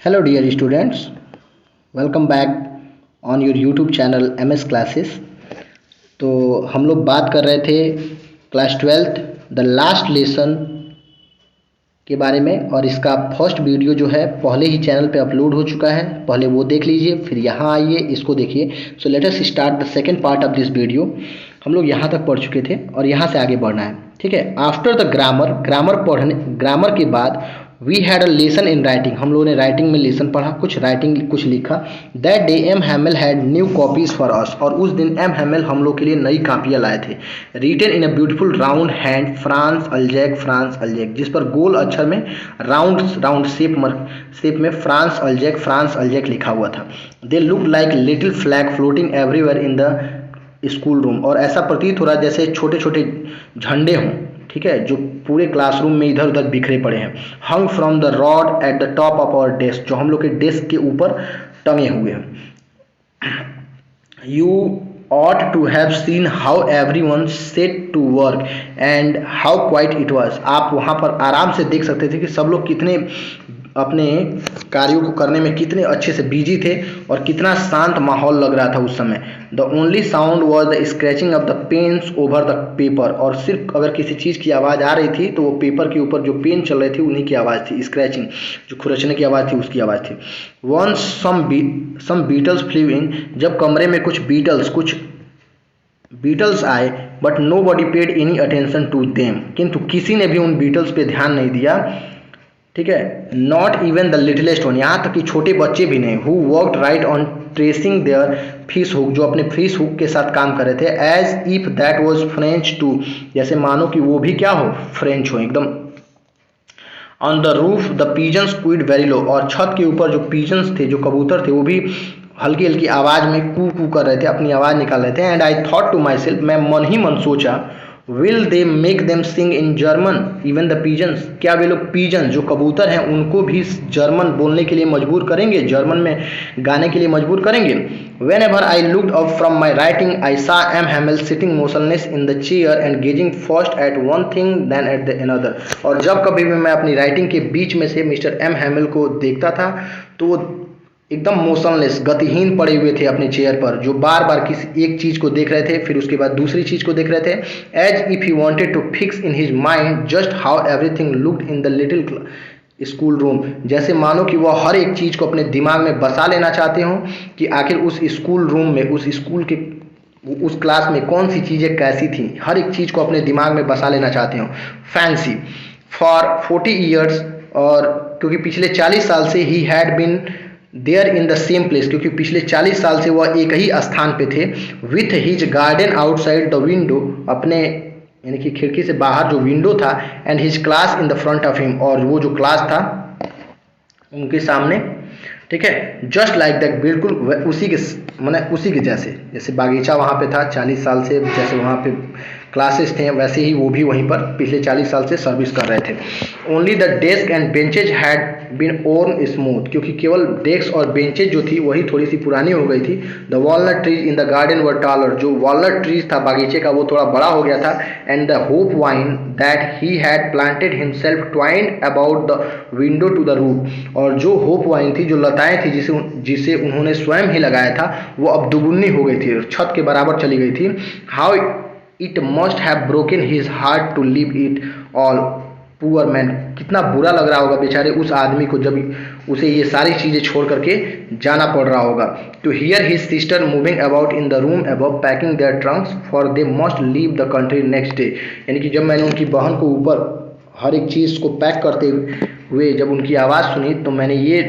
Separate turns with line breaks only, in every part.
Hello dear students, welcome back on your YouTube channel MS Classes। तो हम लोग बात कर रहे थे class 12th the last lesson के बारे में, और इसका फर्स्ट वीडियो जो है पहले ही चैनल पे अपलोड हो चुका है। पहले वो देख लीजिए, फिर यहाँ आइए इसको देखिए। So let us start the second part of this video. हम लोग यहाँ तक पढ़ चुके थे और यहाँ से आगे बढ़ना है, ठीक है। आफ्टर द ग्रामर के बाद we had a lesson in writing. हम लोगों ने राइटिंग में लेसन पढ़ा, कुछ लिखा। That day M Hamel had new copies for us. और उस दिन एम हैमिल हम लोग के लिए नई कापियाँ लाए थे। Written in a beautiful round hand France Alsace, जिस पर गोल अक्षर में राउंड शेप में फ्रांस अल्जैक लिखा हुआ था। They look like little flag floating everywhere in the school room. और ऐसा प्रतीत हो रहा है जैसे छोटे छोटे झंडे हों, ठीक है, जो पूरे क्लासरूम में इधर उधर बिखरे पड़े हैं। Hung from the rod at the top of our desk, जो हम लोग के डेस्क के ऊपर टंगे हुए हैं। You ought to have seen how everyone set to work and how quiet it was। आप वहाँ पर आराम से देख सकते थे कि सब लोग कितने अपने कार्यों को करने में कितने अच्छे से बिजी थे और कितना शांत माहौल लग रहा था उस समय। The only sound was the scratching of the pens over the paper. और सिर्फ अगर किसी चीज़ की आवाज़ आ रही थी तो वो पेपर के ऊपर जो पेन चल रहे थे उन्हीं की आवाज़ थी। स्क्रैचिंग, जो खुरचने की आवाज़ थी, उसकी आवाज़ थी। Once some beetles flew in. जब कमरे में कुछ बीटल्स आए, but nobody paid any attention to them. किंतु किसी ने भी उन बीटल्स पे ध्यान नहीं दिया, ठीक है। Not even the littlest one, यहाँ तक कि छोटे बच्चे भी नहीं। Who worked right on tracing their fish hook, जो अपने फिश हुक के साथ काम कर रहे थे। As if that was French too, जैसे मानो कि वो भी क्या हो, फ्रेंच हो एकदम। On the roof the pigeons cooed very low. और छत के ऊपर जो पिजन्स थे, जो कबूतर थे, वो भी हल्की हल्की आवाज़ में कू कर रहे थे, अपनी आवाज़ निकाल रहे थे। And I thought to myself, मैं मन ही मन सोचा, will they make them sing in German even the pigeons. क्या वे लोग पिजन जो कबूतर हैं उनको भी जर्मन बोलने के लिए मजबूर करेंगे, जर्मन में गाने के लिए मजबूर करेंगे। Whenever I looked up from my writing I saw M Hamel sitting motionless in the chair and gazing first at one thing then at the another. और जब कभी भी मैं अपनी राइटिंग के बीच में से मिस्टर एम हैमिल को देखता था तो वो एकदम मोशनलेस, गतिहीन पड़े हुए थे अपने चेयर पर, जो बार बार किसी एक चीज़ को देख रहे थे, फिर उसके बाद दूसरी चीज़ को देख रहे थे। As if he wanted to fix in his mind just how everything looked in the little school room. जैसे मानो कि वह हर एक चीज़ को अपने दिमाग में बसा लेना चाहते हों कि आखिर उस स्कूल रूम में, उस स्कूल के उस क्लास में कौन सी चीज़ें कैसी थी, हर एक चीज़ को अपने दिमाग में बसा लेना चाहते हों। फैंसी फॉर 40 ईयर्स, और क्योंकि पिछले 40 साल से ही had been there in the same place, क्योंकि पिछले 40 साल से वह एक ही स्थान पे थे। With his garden outside the window, अपने यानी कि खिड़की से बाहर जो विंडो था। And his class in the front of him, और वो जो क्लास था उनके सामने, ठीक है। जस्ट लाइक दैट, बिल्कुल उसी के जैसे बागीचा वहाँ पे था 40 साल से, जैसे वहाँ पे क्लासेस थे, वैसे ही वो भी वहीं पर पिछले 40 साल से सर्विस कर रहे थे। Only the desk and benches had been worn smooth, क्योंकि केवल डेस्क और बेंचेज जो थी वही थोड़ी सी पुरानी हो गई थी। The walnut trees in the garden were taller, जो वॉलनट ट्रीज था बागीचे का वो थोड़ा बड़ा हो गया था। And the hop vine that he had planted himself twined about the window to the roof. और जो होप वाइन थी, जो लताएं थी जिसे उन्होंने स्वयं ही लगाया था, वो अब दुगुनी हो गई थी, छत के बराबर चली गई थी। How it must have broken his heart to leave it all, poor man, कितना बुरा लग रहा होगा बेचारे उस आदमी को जब उसे ये सारी चीज़ें छोड़ करके जाना पड़ रहा होगा। To hear his sister moving about in the room above packing their trunks for they must leave the country next day. यानी कि जब मैंने उनकी बहन को ऊपर हर एक चीज़ को पैक करते हुए जब उनकी आवाज़ सुनी तो मैंने ये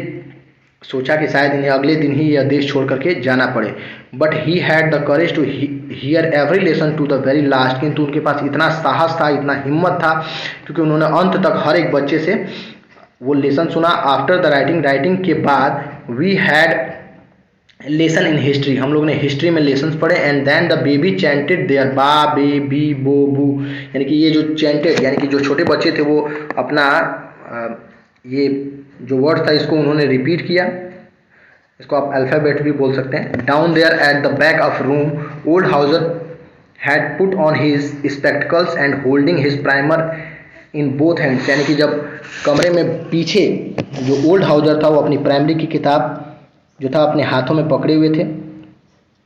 सोचा कि शायद इन्हें अगले दिन ही यह देश छोड़ करके जाना पड़े। But he had the courage to hear every lesson to the very last, किंतु उनके पास इतना साहस था, इतना हिम्मत था, क्योंकि उन्होंने अंत तक हर एक बच्चे से वो लेसन सुना। आफ्टर द राइटिंग के बाद we had lesson in history, हम लोग ने हिस्ट्री में लेसन पढ़े। And then the baby chanted their ba be B बो बू, यानी कि ये जो चैंटेड यानी कि जो छोटे बच्चे थे वो अपना ये जो वर्ड था इसको उन्होंने रिपीट किया, इसको आप अल्फ़ाबेट भी बोल सकते हैं। Down there at the back of room old Hauser had put on his spectacles and holding his primer in both hands, यानी कि जब कमरे में पीछे जो ओल्ड हाउजर था वो अपनी प्राइमरी की किताब जो था अपने हाथों में पकड़े हुए थे,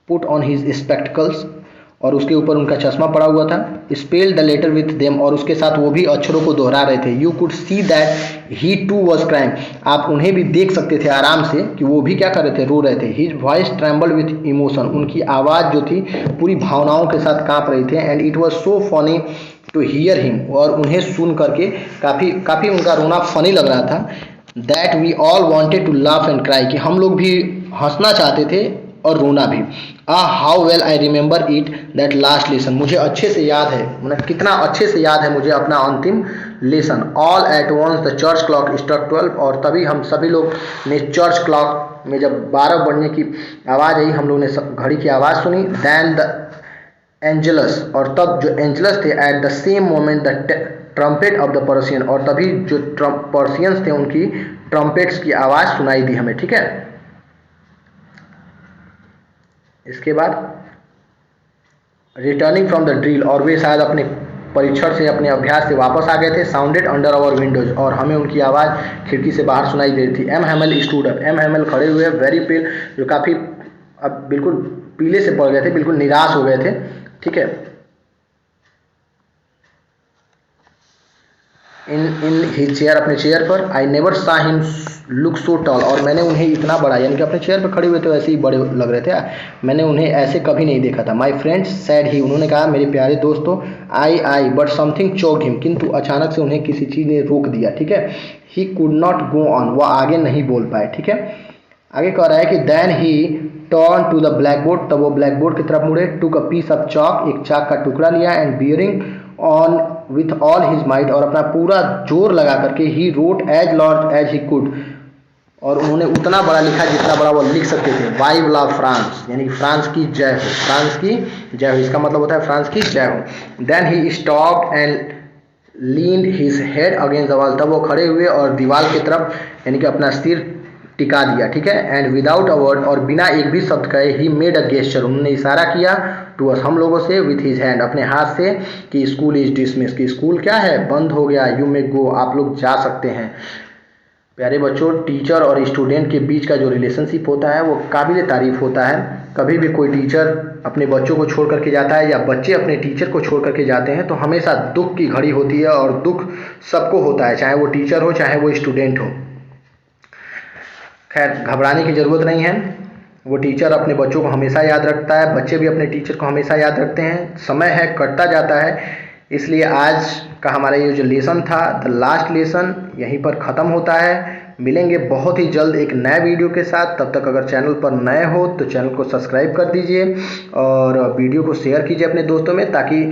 पुट ऑन हिज स्पेक्टिकल्स, और उसके ऊपर उनका चश्मा पड़ा हुआ था, spell the letter with them, और उसके साथ वो भी अक्षरों को दोहरा रहे थे। You could see that he too was crying, आप उन्हें भी देख सकते थे आराम से कि वो भी क्या कर रहे थे, रो रहे थे। हिज वॉइस ट्रैम्बल्ड विथ इमोशन, उनकी आवाज़ जो थी पूरी भावनाओं के साथ कांप रही थी। And it was so funny to hear him, और उन्हें सुन करके काफ़ी उनका रोना फनी लग रहा था। That we all wanted to laugh and cry, कि हम लोग भी हंसना चाहते थे और रोना भी। How well I remember it that last lesson, मुझे अच्छे से याद है, मतलब कितना अच्छे से याद है मुझे अपना अंतिम lesson. All at once the church clock struck 12, और तभी हम सभी लोग ने चर्च क्लॉक में जब 12 बजने की आवाज़ आई, हम लोग ने घड़ी की आवाज़ सुनी। दैन द एंजलस, और तब जो एंजलस थे, at the same moment the trumpet of the Persian, और तभी जो पर्सियंस थे उनकी ट्रम्पेट्स की आवाज़ सुनाई दी हमें, ठीक है। इसके बाद रिटर्निंग फ्रॉम द ड्रिल, और वे शायद अपने परीक्षण से, अपने अभ्यास से वापस आ गए थे। साउंडेड अंडर आवर विंडोज, और हमें उनकी आवाज़ खिड़की से बाहर सुनाई दे रही थी। M Hamel stood up, M Hamel खड़े हुए, वेरी पेल, जो काफ़ी अब बिल्कुल पीले से पड़ गए थे, बिल्कुल निराश हो गए थे, ठीक है। इन हिज चेयर, अपने चेयर पर। आई नेवर सा हिम लुक सो टॉल, और मैंने उन्हें इतना बड़ा, यानी कि अपने चेयर पर खड़े हुए थे वैसे ही बड़े लग रहे थे, मैंने उन्हें ऐसे कभी नहीं देखा था। माई फ्रेंड्स सैड ही, उन्होंने कहा मेरे प्यारे दोस्तों। आई बट समथिंग चोक्ड हिम, किंतु अचानक से उन्हें किसी चीज़ ने रोक दिया, ठीक है। He could not go on, वह आगे नहीं बोल पाए, ठीक है। आगे कह रहा है कि then he turn to the blackboard, तब वो ब्लैक बोर्ड की तरफ मुड़े। Took a piece of chalk, एक चाक का टुकड़ा लिया। And bearing on with all his might, और अपना पूरा जोर लगा करके he wrote as large as he could, और उन्होंने उतना बड़ा लिखा जितना बड़ा वो लिख सकते थे। वाइव ला फ्रांस, यानी कि फ्रांस की जय हो, फ्रांस की जय हो, इसका मतलब होता है फ्रांस की जय हो। Then he stopped and leaned his head against the wall, तब वो खड़े हुए और दीवार की तरफ यानी कि अपना सिर टिका दिया, ठीक है। एंड विदाउट अ वर्ड, और बिना एक भी शब्द कहे, ही मेड अ गेस्चर, उन्होंने इशारा किया टू अस, हम लोगों से, विथ हिज हैंड, अपने हाथ से, कि स्कूल इज डिसमिस, कि स्कूल क्या है, बंद हो गया। यू मे गो, आप लोग जा सकते हैं। प्यारे बच्चों, टीचर और स्टूडेंट के बीच का जो रिलेशनशिप होता है वो काबिल तारीफ होता है। कभी भी कोई टीचर अपने बच्चों को छोड़ करके जाता है, या बच्चे अपने टीचर को छोड़ करके जाते हैं, तो हमेशा दुख की घड़ी होती है, और दुख सबको होता है, चाहे वो टीचर हो चाहे वो स्टूडेंट हो। खैर, घबराने की ज़रूरत नहीं है, वो टीचर अपने बच्चों को हमेशा याद रखता है, बच्चे भी अपने टीचर को हमेशा याद रखते हैं। समय है, कटता जाता है, इसलिए आज का हमारा ये जो लेसन था, द लास्ट लेसन, यहीं पर ख़त्म होता है। मिलेंगे बहुत ही जल्द एक नए वीडियो के साथ। तब तक अगर चैनल पर नए हो तो चैनल को सब्सक्राइब कर दीजिए, और वीडियो को शेयर कीजिए अपने दोस्तों में, ताकि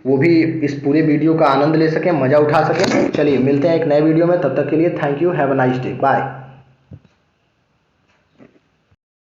वो भी इस पूरे वीडियो का आनंद ले सकें, मज़ा उठा सकें। चलिए मिलते हैं एक नए वीडियो में, तब तक के लिए thank you, have a nice day, bye.